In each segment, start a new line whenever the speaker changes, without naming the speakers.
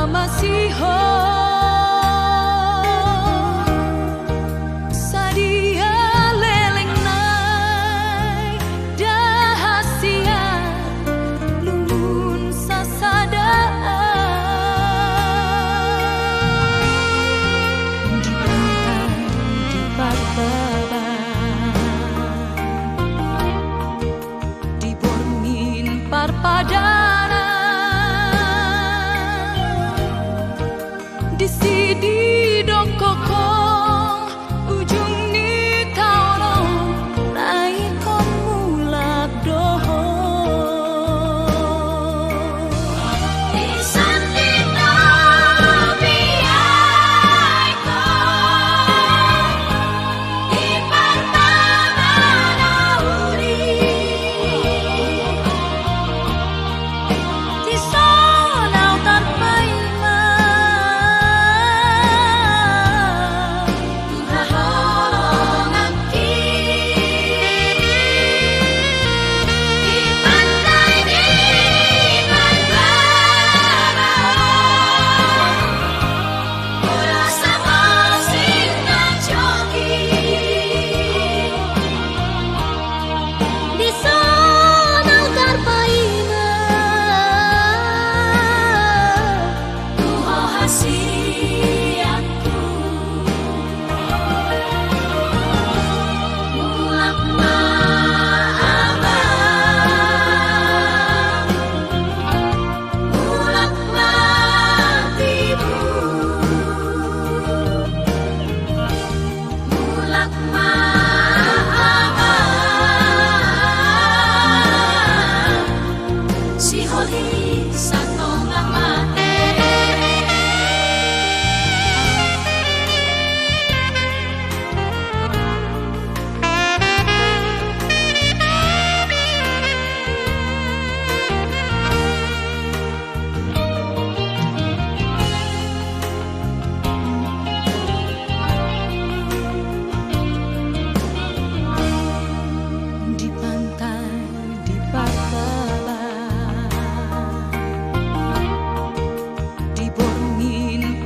masiho sadia leleng nai dahasia lumun sasadaan di pantai di Parpaba di Bormin Parpadana di sidi dokokong ujung ni tauno nai komulak doho di sandino biai ko di Parpaba nauri di sonau tanpa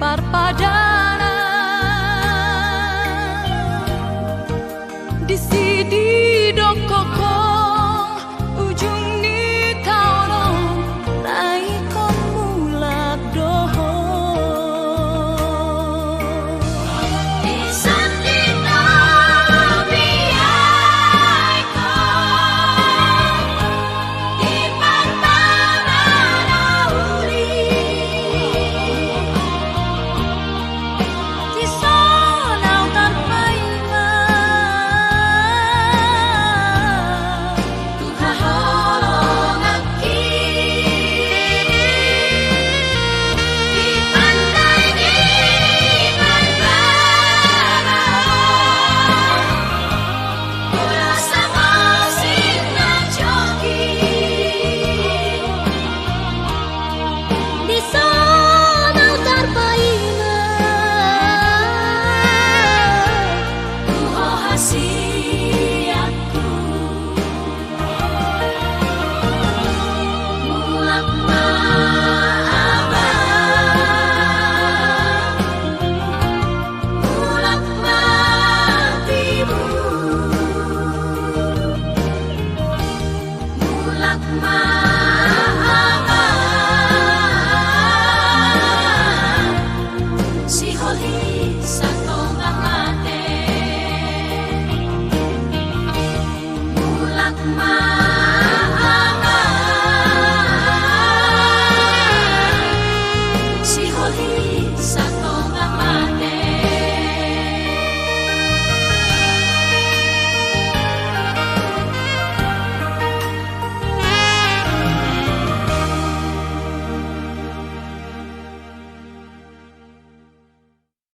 Parpadana di sidi dokokong ujung ni tauno nai komulak doho di sandino biai ko di Parpaba nauri si Holly